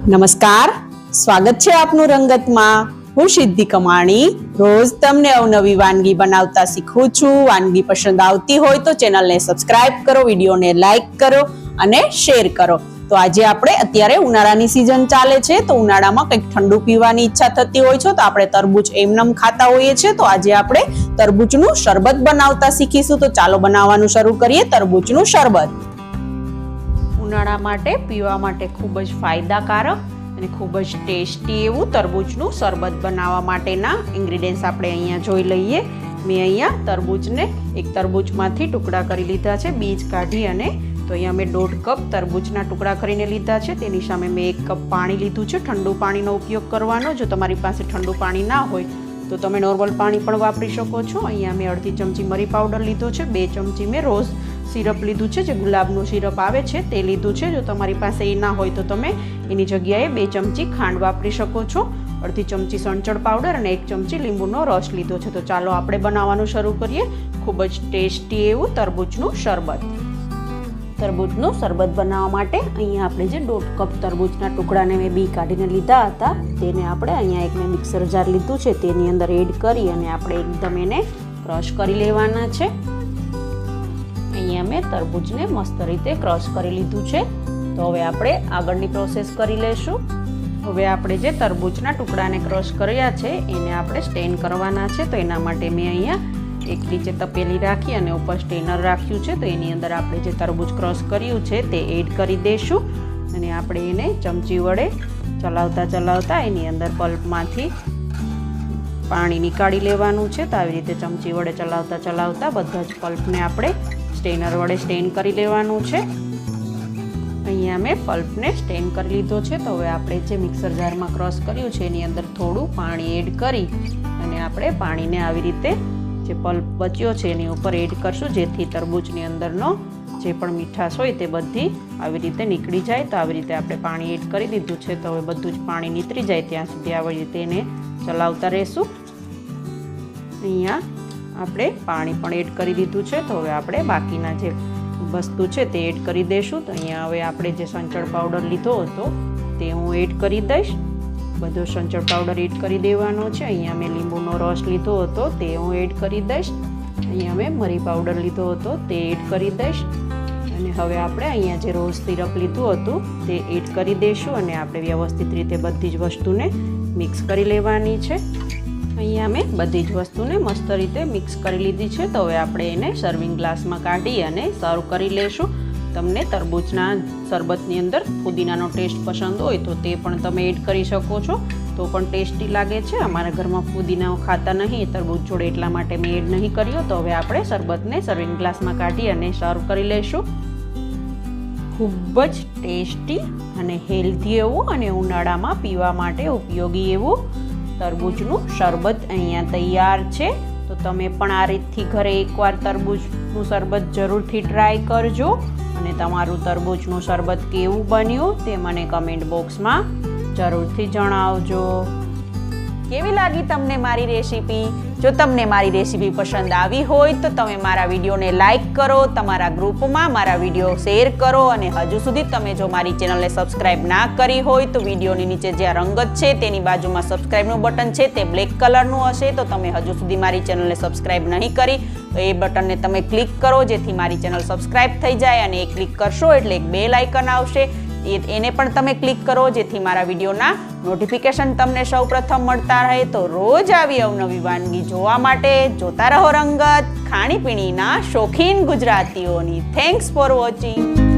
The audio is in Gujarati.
નમસ્કાર, સ્વાગત છે આપનું રંગતમાં। હું સિદ્ધિ કમાણી રોજ તમને અવનવી વાનગી બનાવતા શીખવું છું। વાનગી પસંદ આવતી હોય તો ચેનલને સબસ્ક્રાઇબ કરો, વિડીયોને લાઈક કરો અને શેર કરો। તો આજે આપણે અત્યારે ઉનાળાની સિઝન ચાલે છે, તો ઉનાળામાં કંઈક ઠંડુ પીવાની ઈચ્છા થતી હોય છે, તો આપણે તરબૂચ એમનેમ ખાતા હોઈએ છીએ। તો આજે આપણે તરબૂચનું શરબત બનાવતા શીખીશું। તો ચાલો બનાવવાનું શરૂ કરીએ તરબૂચનું શરબત। ઉનાળા માટે પીવા માટે ખૂબ જ ફાયદાકારક અને ખૂબ જ ટેસ્ટી એવું તરબૂચનું શરબત બનાવવા માટેના ઇન્ગ્રેડિયન્ટ્સ આપણે અહીંયા જોઈ લઈએ। મેં અહીંયા તરબૂચને એક તરબૂચમાંથી ટુકડા કરી લીધા છે, બીજ કાઢી અને તો અહીંયા મેં 1.5 કપ તરબૂચના ટુકડા કરીને લીધા છે। તેની સામે મેં 1 કપ પાણી લીધું છે। ઠંડુ પાણીનો ઉપયોગ કરવાનો। જો તમારી પાસે ઠંડુ પાણી ના હોય તો તમે નોર્મલ પાણી પણ વાપરી શકો છો। અહીંયા મેં અડધી ચમચી મરી પાવડર લીધો છે, 2 ચમચી મેં રોઝ સિરપ લીધું છે, જે ગુલાબનું સિરપ આવે છે તે લીધું છે। જો તમારી પાસે એ ના હોય તો તમે એની જગ્યાએ 2 ચમચી ખાંડ વાપરી શકો છો। અડધી ચમચી સંચળ પાવડર અને 1 ચમચી લીંબુનો રસ લીધો છે। તો ચાલો આપણે બનાવવાનું શરૂ કરીએ ખૂબ જ ટેસ્ટી એવું તરબૂચનું શરબત। તરબૂચનું શરબત બનાવવા માટે અહીંયા આપણે જે 1.5 કપ તરબૂચના ટુકડાને મેં બી કાઢીને લીધા હતા, તેને આપણે અહીંયા એક મેં મિક્સર જાર લીધું છે, તેની અંદર એડ કરી અને આપણે એકદમ એને ક્રશ કરી લેવાના છે। અહીંયા મેં તરબૂચને મસ્ત રીતે ક્રશ કરી લીધું છે। તો હવે આપણે આગળની પ્રોસેસ કરી લઈશું। હવે આપણે જે તરબૂચના ટુકડાને ક્રશ કર્યા છે એને આપણે સ્ટેન કરવાના છે। તો એના માટે મેં અહીંયા એક નીચે તપેલી રાખી અને ઉપર સ્ટેનર રાખ્યું છે। તો એની અંદર આપણે જે તરબૂચ ક્રશ કર્યું છે તે એડ કરી દઈશું અને આપણે એને ચમચી વડે ચલાવતા એની અંદર પલ્પમાંથી પાણી નીકાળી લેવાનું છે। તો આવી રીતે ચમચી વડે ચલાવતા બધા જ પલ્પને આપણે સ્ટેનર વડે સ્ટેન કરી લેવાનું છે। અહીંયા મેં પલ્પને સ્ટેન કરી લીધો છે। તો હવે આપણે જે મિક્સર જારમાં ક્રશ કર્યું છે એની અંદર થોડું પાણી એડ કરી અને આપણે પાણીને આવી રીતે જે પલ્પ બચ્યો છે એની ઉપર એડ કરશું, જેથી તરબૂચની અંદરનો જે પણ મીઠાશ હોય તે બધી આવી રીતે નીકળી જાય। તો આવી રીતે આપણે પાણી એડ કરી દીધું છે। તો હવે બધું જ પાણી નીતરી જાય ત્યાં સુધી આવી રીતે એને ચલાવતા રહેશું। અહીંયા આપણે પાણી પણ એડ કરી દીધું છે। તો હવે આપણે બાકીના જે વસ્તુ છે તે એડ કરી દઈશું। તો અહીંયા હવે આપણે જે સંચળ પાવડર લીધો હતો તે હું એડ કરી દઈશ। બધો સંચળ પાવડર એડ કરી દેવાનો છે। અહીંયા મેં લીંબુનો રસ લીધો હતો તે હું એડ કરી દઈશ। અહીંયા મેં મરી પાવડર લીધો હતો તે એડ કરી દઈશ અને હવે આપણે અહીંયા જે રોઝ સિરપ લીધું હતું તે એડ કરી દઈશું અને આપણે વ્યવસ્થિત રીતે બધી જ વસ્તુને મિક્સ કરી લેવાની છે। અહીંયા મેં બધી જ વસ્તુને મસ્ત રીતે મિક્સ કરી લીધી છે। તો હવે આપણે એને સર્વિંગ ગ્લાસમાં કાઢી અને સર્વ કરી લઈશું। તમને તરબૂચના શરબતની અંદર ફુદીનાનો ટેસ્ટ પસંદ હોય તો તે પણ તમે એડ કરી શકો છો, તો પણ ટેસ્ટી લાગે છે। અમારા ઘરમાં ફુદીના ખાતા નહીં તરબૂચ જોડે, એટલા માટે મેં એડ નહીં કર્યો। તો હવે આપણે શરબતને સર્વિંગ ગ્લાસમાં કાઢી અને સર્વ કરી લઈશું। ખૂબ જ ટેસ્ટી અને હેલ્ધી એવું અને ઉનાળામાં પીવા માટે ઉપયોગી એવું તરબૂચનું શરબત અહીંયા તૈયાર છે। તો તમે પણ આ રીતથી ઘરે એકવાર તરબૂચનું શરબત જરૂરથી ટ્રાય કરજો અને તમારું તરબૂચનું શરબત કેવું બન્યું તે મને કમેન્ટ બોક્સમાં જરૂરથી જણાવજો। કેવી લાગી તમને મારી રેસીપી? જો તમને મારી રેસીપી પસંદ આવી હોય તો તમે મારા વિડીયોને લાઈક કરો, તમારા ગ્રુપમાં મારા વિડીયો શેર કરો અને હજુ સુધી તમે જો મારી ચેનલને સબસ્ક્રાઇબ ના કરી હોય તો વિડીયોની નીચે જે રંગત છે તેની બાજુમાં સબસ્ક્રાઇબનું બટન છે તે બ્લેક કલરનું હશે। તો તમે હજુ સુધી મારી ચેનલને સબસ્ક્રાઇબ નહીં કરી તો એ બટનને તમે ક્લિક કરો, જેથી મારી ચેનલ સબસ્ક્રાઇબ થઈ જાય અને એ ક્લિક કરશો એટલે એક બેલ આઇકન આવશે, એને પણ તમે ક્લિક કરો, જેથી મારા વિડીયોના નોટિફિકેશન તમને સૌપ્રથમ મળતા રહે। તો રોજ આવી અવનવી વાનગી જોવા માટે જોતા રહો રંગત, ખાણીપીણીના શોખીન ગુજરાતીઓની। Thanks for watching.